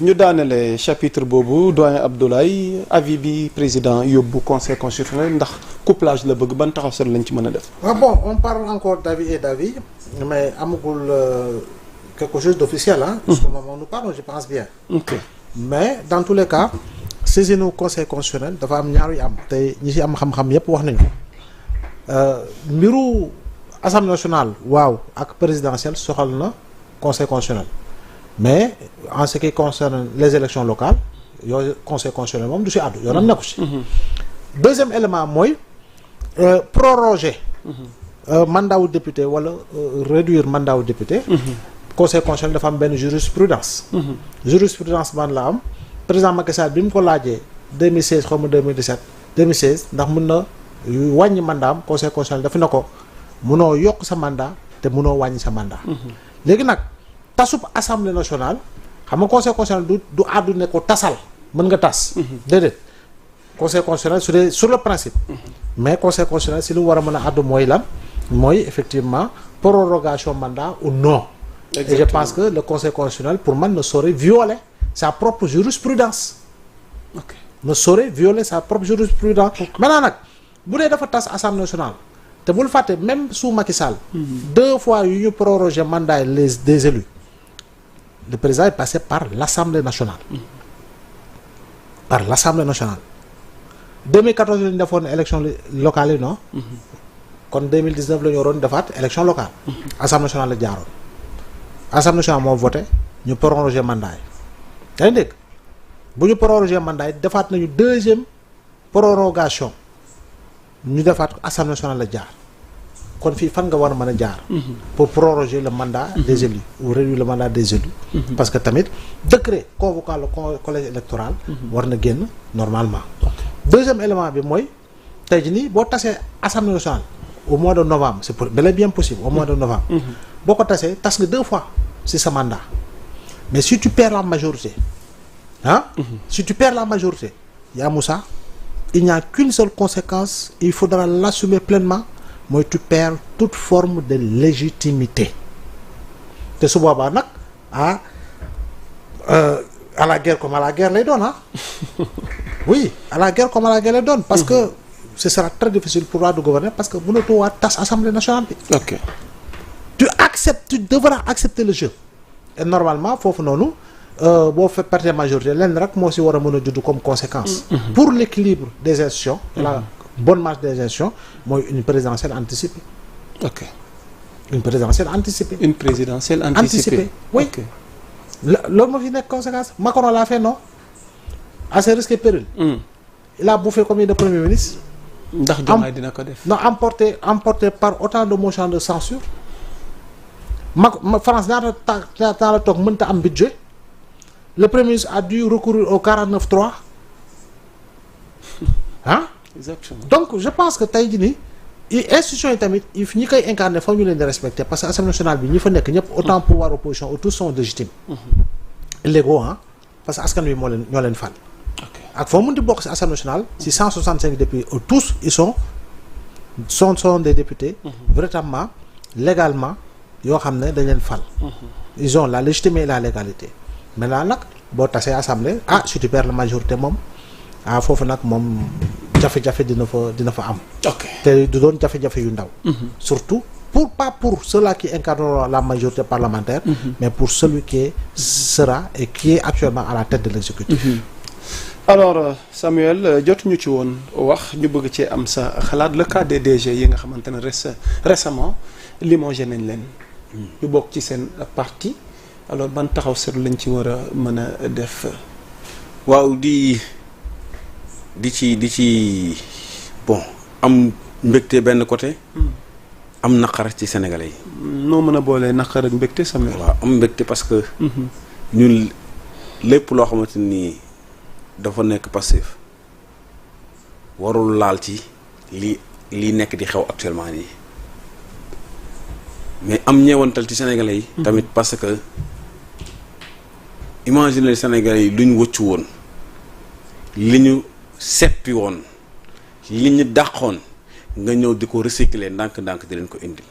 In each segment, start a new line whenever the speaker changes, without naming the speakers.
ñu daanele chapitre boobu doyen Abdoulaye avis bi président yóbbu conseil constitutionnel ndax couplage la bëgg ban taxaw seetlu lañ ci mën a def.
Bon, on parle encore d'avis et d'avis mais amagul quelque chose d'officiel hein. Parce que moment nous parlons je pense bien.
Ok
mais dans tous les cas saisinu conseil constitutionnel dafa am ñaar yu am te ñi ci am xam-xam yépp wax nañu mbiru assemblée nationale waaw ak présidentielle soxal na conseil constitutionnel. Mais en ce qui concerne les élections locales yooyu conseil constitutionnel moom du si àddu yoonam nekku si. Deuxième élément mooy proroger mandat wu député wala réduire mandat wu député. Conseil constitutionnel dafa am benn jurisprudence. Jurisprudence man la am président Macky Sall bi mu ko laajee 2016 xaw ma 2017 2016 ndax mun na wàññi mandat am conseil constitutionnel dafa ne ko munoo yokk sa mandat te munoo wàññi sa mandat. Léegi nag. tasub assemblée nationale xam nga conseil constitutionnel du àddu ne ko tasal mën nga tas. déedéet conseil constitutionnel su dee sur le principe. mais conseil constitutionnel si lu war a mën a àddu mooy lan mooy effectivement prorogation mandat ou non. Exactement. Et je pense que le conseil constitutionnel pour man ne saurait violer sa propre jurisprudence.
ok
ne saurait violer sa propre jurisprudence. maintenant nag bu dee dafa tas assemblée nationale. te bul fàtte même sous Macky Sall. 2 fois yu ñu proroger mandat des élus. Le président est passé par l'Assemblée nationale. Par l'Assemblée nationale. 2014 la ñu defoon élection locale yi non. kon 2019 la ñu waroon defaat élection locale. Assemblée nationale la jaaroon. Assemblée nationale moo voté ñu proroger mandat yi. yaa ngi dégg bu ñu proroger mandat yi defaat nañu 2e prorogation ñu defaat Assemblée nationale la jaar. kon fii fan nga war a mën a jaar. pour proroger le mandat des élus ou réduire le mandat des élus. parce que tamit décret convoquant le collège électoral. war na génn normalement. deuxième élément bi mooy tey jii nii boo tasee assemblée nationale au mois de novembre c'est bel et bien possible au mois de novembre. boo ko tasee tas nga 2 fois ci sa mandat mais si tu perds la majorité si tu perds la majorité yaa Moussa il n'y a qu'une seule conséquence il faudra l'assumer pleinement. mooy tu perds toute forme de légitimité te su boobaa nag à la guerre comme à la guerre lay doon oui à la guerre comme à la guerre lay doon parce que ce sera très difficile pour toi de gouverner parce que mënatoo waa tas assemblée nationale bi.
ok
tu devras accepter le jeu et normalement foofu noonu boo fa perte majorité lenn rek moo si war a mën a judd comme conséquence. pour l'équilibre des institutions. bonne marche des institutions mooy une présidentielle anticipée.
ok
une présidentielle anticipée.
une présidentielle anticipée.
oui
ok
loolu moo fi nekk conséquence Macron l'a fait non à ses risques et périls. il a bouffé combien de premiers ministres.
ndax Diomaye dina ko def.
non emporté par autant de motions de censure France ñaata la toog mënta am budget le premier ministre a dû recourir au 49.3
exactement
donc je pense que tey jii nii institutions yi tamit ñi koy incarner foog ñu leen di respecter parce que assemblée nationale bi ñi fa nekk ñëpp autant pouvoir opposition ou tous sont légitimes. légaux parce que askan wi ñoo leen fal. ak foo mën di bokk ci assemblée nationale. ci 165 députés tous ils sont des députés. véritablement légalement yoo xam ne dañ leen fal. ils ont la légitimité et la légalité maintenant nag boo tasee assemblée si tu perds la majorité moom foofu nag moom. jafe-jafe dina fa am. ok te du doon jafe-jafe yu ndaw. surtout pas pour ceux-là qui incarneront la majorité parlementaire. mais pour celui qui sera et qui est actuellement à la tête de l'exécutif.
alors Samuel jotuñu ci woon wax ñu bëgg cee am sa xalaat le cas des DG yi nga xamante ne récemment limogé nañ leen. ñu bokk ci seen parti alors ban taxaw seetlu lañ ci war a mën a def.
waaw di ci bon am mbégte benn côté. am naqar ci sénégalais yi.
noo mën a boolee naqar ak mbégte Samuel.
waaw am mbégte parce que. ñun lépp loo xamante ni dafa nekk passif warul laal ci lii nekk di xew actuellement nii mais am ñeewantal ci sénégalais yi. tamit parce que imaginer sénégalais yi lu ñu wëccu woon li ñu. seppi woon li ñu dàqoon nga ñëw di ko recycler ndànk-ndànk di leen ko indi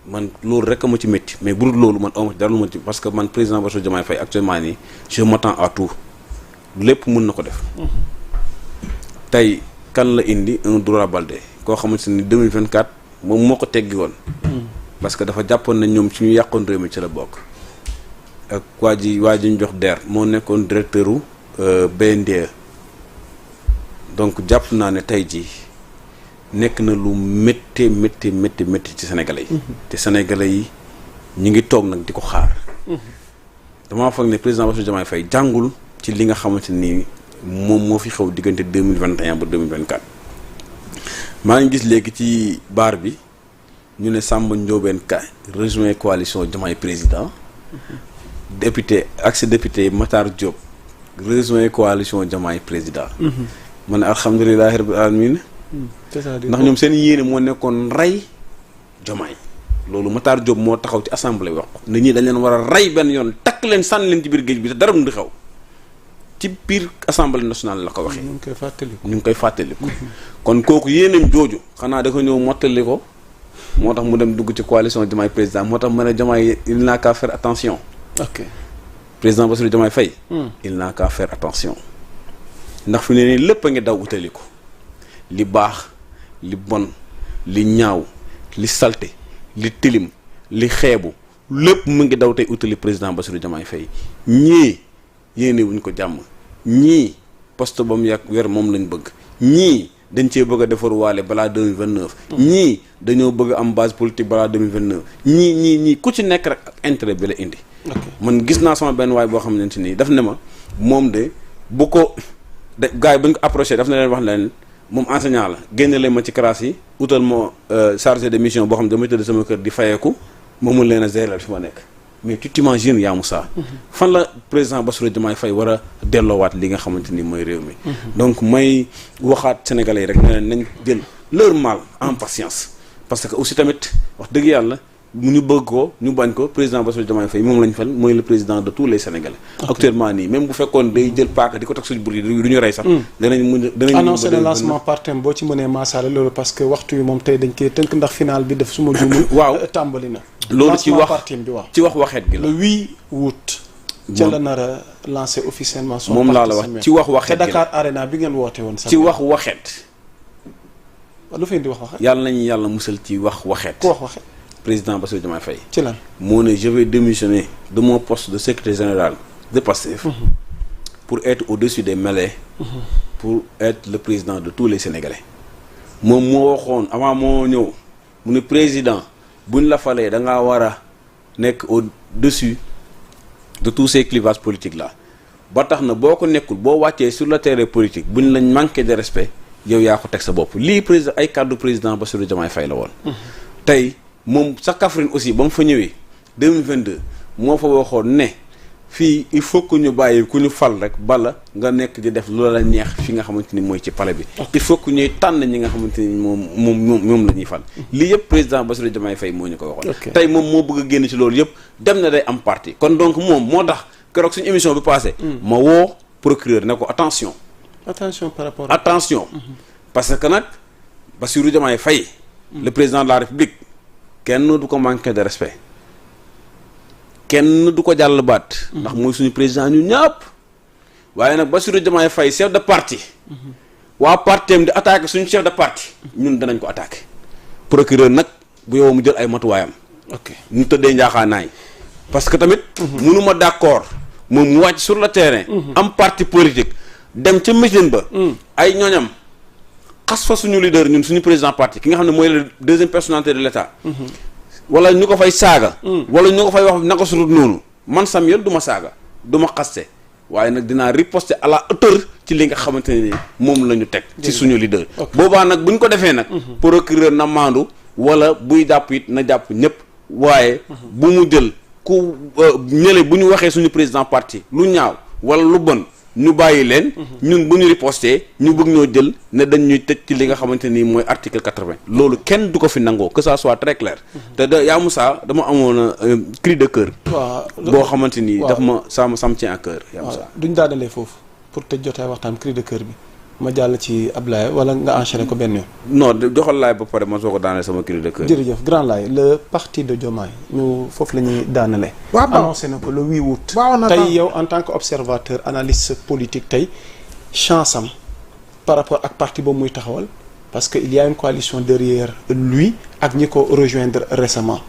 man loolu rek a ma ci métti mais bu dul loolu man awma ci dara lu ma ci parce que man président Bassirou Diomaye Faye actuellement nii je m'attends à tout lépp mën na ko def. tey kan la indi un Doura Baldé koo xamante ni 2024 moom moo ko teggi woon. parce que dafa jàppoon na ñoom ci ñu yàqoon réew mi ci la bokk. ak waa ji ñu jox DER moo nekkoon directeur u BNDE donc jàpp naa ne tey jii nekk na lu métti ci sénégalais yi. te sénégalais yi ñu ngi toog nag di ko xaar. damaa foog ne président Bassirou Diomaye Faye jàngul ci li nga xamante ni moom moo fi xew diggante 2021 ba 2024. maa ngi gis léegi ci baar bi ñu ne Samba Ndiobène Ka rejoint coalition Diomaye président. député ex-député Matar Diop rejoint coalition Diomaye président. ma ne alhamdulilahi rabbil alamin ndax ñoom seen yéene moo nekkoon rey Diomaye loolu Matar Diop moo taxaw ci assemblée wax ko nit ñi dañ leen war a rey benn yoon takk leen sànni leen ci biir géej bi te dara du xew ci biir assemblée nationale la ko waxee. ñu ngi koy fàttaliku. kon kooku yéenam jooju xanaa da ko ñëw mottali ko moo tax mu dem dugg ci coalition Diomaye président moo tax ma ne Diomaye il n'a qu'à faire attention.
ok
président Bassirou Diomaye Faye. il n'a qu'à faire attention ndax fi ne nii lépp a ngi daw utali ko li baax li bon li ñaaw li salte li tilim li xeebu lépp mu ngi daw tey utali président Bassirou Diomaye Faye ñii yéene wuñ ko jàmm ñii poste ba mu yàgg weer moom lañ bëgg ñii dañ cee bëgg a defar waale balaa 2029. ñii dañoo bëgg am base politique balaa 2029 ñii ku ci nekk rek ak intérêt bi la indi. man gis naa sama benn waay boo xamante ni daf ne ma moom de bu ko de gars yi ba ñu ko approché daf na leen wax leen moom enseignant la génne leen ma ci classe yi utal ma chargé de mission boo xam ne damay tëdd sama kër di fayeeku ma mun leen a gérer fi ma nekk mais tu t'imagines yaa Moussa fan la président Bassirou Diomaye Faye war a delloowaat li nga xamante ni mooy réew mi donc may waxaat sénégalais yi rek ne leen nañ jël leur mal en patience parce que aussi tamit wax dëgg yàlla mu ñu bëgg ko ñu bañ ko président Bassirou Diomaye Faye moom lañ fal mooy le président de tous les sénégalais. actuellement nii même bu fekkoon day jël paaka di ko teg suñu bur yi du ñu rey sax. danañ
annoncé le lancement par thème boo ci mënee maasaale loolu parce que waxtu yi moom tey dañ koy tënk ndax final bi def suma juumul.
waaw
tàmbali na.
loolu ci wax
par thème bi waaw.
ci waxeet gi la.
le 8 août. ca la nar a lancé officiellement. son
moom laa la wax ci waxeet gi la
Dakar Arena bi ngeen woote woon.
ci waxeet.
lu fi indi waxeet.
yàlla nañu yàlla musal ci waxeet.
ku waxeet.
président Bassirou Diomaye Faye.
ci lan
moo ne je vais démissionner de mon poste de secrétaire général de Pastef. pour être au-dessus des mêlées. pour être le président de tous les Sénégalais. moom moo waxoon avant moo ñëw mu ne président buñ la falee da ngaa war a nekk au-dessus de tous ces clivages politiques là ba tax na boo ko nekkul boo wàccee sur le terrain politique buñ lañ manqué de respect yow yaa ko teg sa bopp lii président ay kàddu président Bassirou Diomaye Faye la woon. tey. moom sa Kaffrine aussi ba mu fa ñëwee 2022 moo fa waxoon ne fii il faut que ñu bàyyi ku ñu fal rek bala nga nekk di def loola neex fi nga xamante ni mooy ci palais bi. il faut que ñuy tànn ñi nga xamante ni moom la ñuy fal. lii yëpp président Bassirou Diomaye Faye moo ñu ko waxoon. tey moom moo bëgg a génn ci loolu yëpp dem na day am parti kon donc moom moo tax keroog suñu émission bi passé ma woo procureur ne ko attention.
par rapport
attention. parce que nag Bassirou Diomaye Faye. le président de la République. kenn du ko manquer de respect kenn du ko jàll baat. ndax mooy suñu président ñu ñëpp. waaye nag Bassirou Diomaye Faye chef de parti. waa parti am di attaqué suñu chef de parti. ñun danañ ko attaqué. procureur nag bu yow mu jël ay matuwaayam. ok ñu tëddee njaaxaanaay. parce que tamit. mënuma d'accord moom mu wàcc sur le terrain. am parti politique dem ca meeting ba. ay ñooñam. xas fa suñu leader ñun suñu président parti ki nga xam ne mooy la deuxième personnalité de l'État. wala ñu ko fay saaga. wala ñu ko fay wax naka surut noonu man Samuel du ma saaga du ma xaste waaye nag dinaa riposter à la hauteur ci li nga xamante ne moom la ñu teg. ci suñu leader. boobaa nag bu ñu ko defee nag. procureur na maandu wala buy jàpp it na jàpp ñëpp waaye. bu mu jël ku ñële bu ñu waxee suñu président parti lu ñaaw wala lu bon. ñu bàyyi leen. ñun bu ñu riposté ñu bëgg ñoo jël ne dañ ñuy tëj ci li nga xamante ni mooy article 80. loolu kenn du ko fi nangoo que ça soit très clair. te yaa Moussa dama amoon cri de cœur.
waaw
boo xamante ni daf ma ça me tient à cœur. yaa Moussa
duñ daanalee foofu pour tëj jotaay waxtaan cri de cœur bi ma jàll ci Ablaye wala nga enchaîner ko benn yoon.
non joxal laay ba pare ma soo ko daaneel sama cri de cœur.
jërëjëf grand laay le parti de Diomaye ñu foofu la ñuy daanale.
waaw
annoncé na ko le 8 août. tey yow en tant que observateur analyste politique tey chance am par rapport ak parti boobu muy taxawal parce que il y a une coalition derrière lui ak ñi ko rejoindre récemment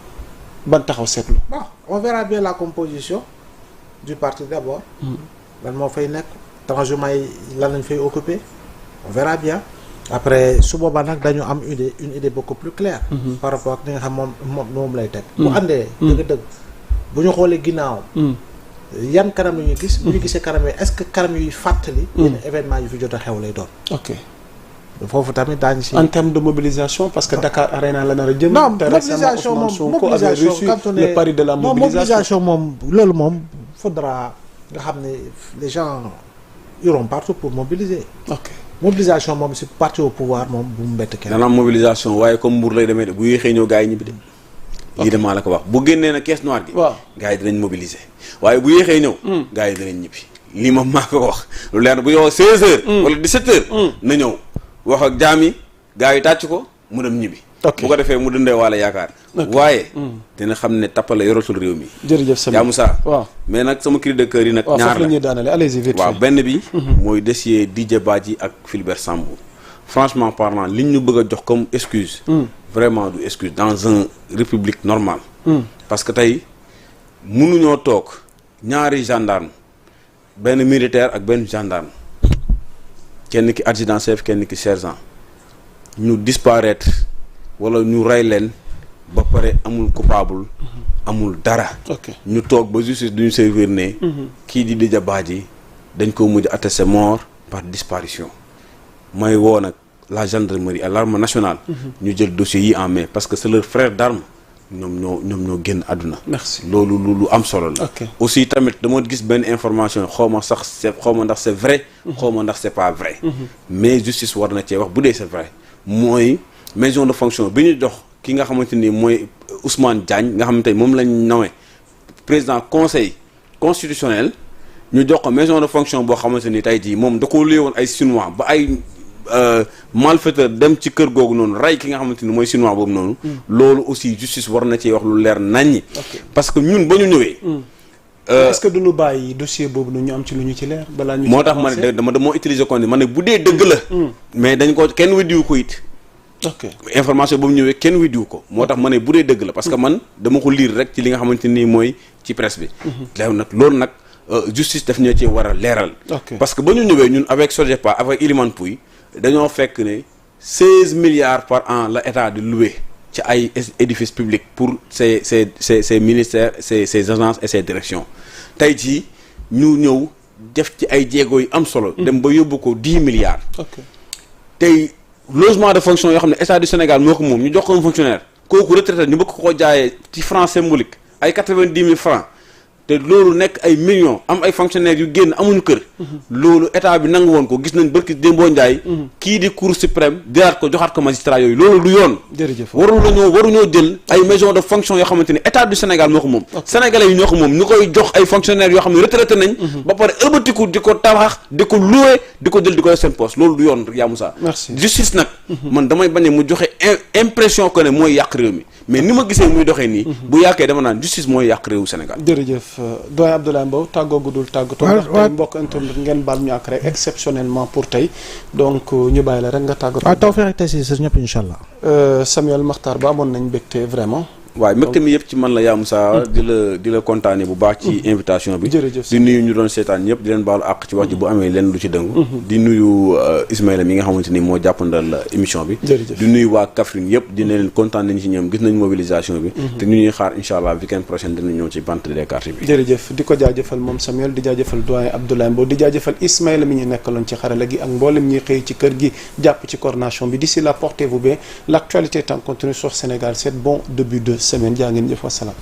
ban taxaw seetlu.
bon on verra bien la composition du parti d'abord. lan moo fay nekk transhumance yi lan lañ fay occuper. on verra bien après su boobaa nag dañu am une idée beaucoup plus claire. par rapport ak li nga xam moom lay teg. bu àndee. dëgg-dëgg bu ñu xoolee ginnaaw. yan kanam la ñuy gis. bu ñu gisee kanam yi est-ce que kanam yuy fàttali. yenn événement yu fi jot a xew lay doon.
ok
foofu tamit daañu si.
en termes de mobilisation parce que Dakar Arena la nar a jëm.
non mobilisation moom
le pari de la mobilisation
moom loolu moom faudra nga xam ne les gens iront partout pour mobiliser.
ok.
mobilisation moom si parti au pouvoir moom bu mu bett kenn.
dana am mobilisation waaye comme Mbour lay demee de bu yéexee ñëw gars yi ñibbi de. lii de maa la ko wax bu génnee na caisse noire gi.
waaw
gars yi dinañ mobiliser waaye bu yéexee ñëw. gars yi dinañ ñibbi. lii moom maa ko wax lu leer bu yow 16h. wala 17h. na ñëw wax ak jaam yi gars yi tàcc ko mu dem ñibbi. bu ko defee mu dundee waale yaakaar. waaye. dina xam ne tappale yoratul réew mi.
jërëjëf Samy
yaa Moussa.
waaw
mais nag sama cri de cœur yi nag.
waaw
ñaar
foofu la ñuy daanale allez-y vite.
waaw benn bi. mooy dossier Didier Badji ak Fulbert Sambou. franchement parlant liñ ñu bëgg a jox comme excuse. vraiment du excuse dans une république normale. parce que tey mënuñoo toog ñaari gendarme benn militaire ak benn gendarme kenn ki adjudant chef kenn ki sergent ñu disparaître wala ñu rey leen ba pare amul coupable amul dara. ñu toog ba justice duñu servir ne. kii di Didier Badji dañ ko mujj attesté mort par disparition. may woo nag la gendarmerie et l'armée nationale. ñu jël dossier yi en main parce que c'est leur frère d'armes ñoom ñoo génn àdduna.
merci
loolu lu am solo la. aussi tamit dama gis benn information xaw ma ndax c'est vrai. xaw ma ndax c'est pas vrai. mais justice war na cee wax bu dee c'est vrai mooy maison de fonction bi ñu jox ki nga xamante ni mooy Ousmane Diagne nga xamante ni moom lañ nawee président conseil constitutionnel ñu jox ko maison de fonction boo xamante ni tey jii moom da ko léewoon ay chinois ba ay malfaiteur dem ci kër googu noonu rey ki nga xamante ni mooy chinois boobu noonu. loolu aussi justice war na ci wax lu leer naññi. parce que ñun ba ñu ñëwee.
est-ce que duñu bàyyi dossier boobu ñu am ci lu ñu ci leer balaa ñu.
moo tax ma ne dama utiliser ko ni ma ne bu dee dëgg la. mais dañ ko kenn weddiwu ko it. information boobu ñëwee kenn weddiwu ko moo tax ma ne bu dee dëgg la parce que man dama ko lire rek ci li nga xamante ni mooy ci presse bi. léegi nag loolu nag justice daf ñoo ci war a leeral. parce que ba ñu ñëwee ñun avec SOGEPA avec Ilimane Pouye dañoo fekk ne 16 milliards par an la état di loué ci ay édifices publics pour ces ministères ces agences et ces directions tey jii ñu ñëw def ci ay jéego yu am solo. dem ba yóbbu ko 10 milliards. tey logement de fonction yoo xam ne état du Sénégal moo ko moom ñu jox ko un fonctionnaire kooku retraité ñu bëgg ko jaayee ci franc symbolique ay 90 000 francs te loolu nekk ay millions am ay fonctionnaires yu génn amuñu kër. loolu état bi nangu woon ko gis nañ barki Dembo Ndiaye. kii di cour suprême jëlaat ko joxaat ko magistrat yooyu loolu du yoon.
jërëjëf
waruñoo jël ay maison de fonction yoo xamante ni état du Sénégal moo ko moom. sénégalais yi ñoo ko moom ñu koy jox ay fonctionnaires yoo xam ne retraité nañ. ba pare ëlbatiku di ko tabax di ko loué di ko jël di ko def seen poste loolu du yoon yaa Moussa.
merci
justice nag. man damay bañ mu joxe impression que ne mooy yàq réew mi mais ni ma gisee muy doxee nii. bu yàqee dama naan justice mooy yàq réewu Sénégal.
jërëjëf doyen Abdoulaye Mbow tàggoo guddul tàggatoo. ndax tey mbokk internet ngeen baal ñu ak rek exceptionnellement pour tey donc ñu bàyyi la rek nga tàggatoo.
waaw taw fexe tey si sa ñëpp incha allah.
Samuel Makhtar Ba amoon nañ mbégte vraiment.
waaw mbégte mi yëpp ci man la yaa Moussa di la kontaane bu baax ci invitation bi.
jërëjëf
di nuyu ñu doon seetaan ñëpp di leen baalu àq ci wax ji bu amee leen lu ci dëngu. di nuyu Ismaïla mi nga xamante ni moo jàppandal émission bi.
jërëjëf
di nuyu waa Kaffrine yëpp di leen kontaan nañ ci ñoom gis nañ mobilisation bi. te ñu ñuy xaar incha allah weekend prochain dinañ ñëw ci bande des cartes bi.
jërëjëf di ko jaajëfal moom Samuel di jaajëfal doyen Abdoulaye Mbow di jaajëfal Ismaïla mi ñu nekkaloon ci xarala gi ak mboolem ñi xëy ci kër gi jàpp ci coordination bi d'ici là portez-vous bien l'actualité est en continu sur Sénégal 7 bon début de semaine jaa ngeen jëf wasalaam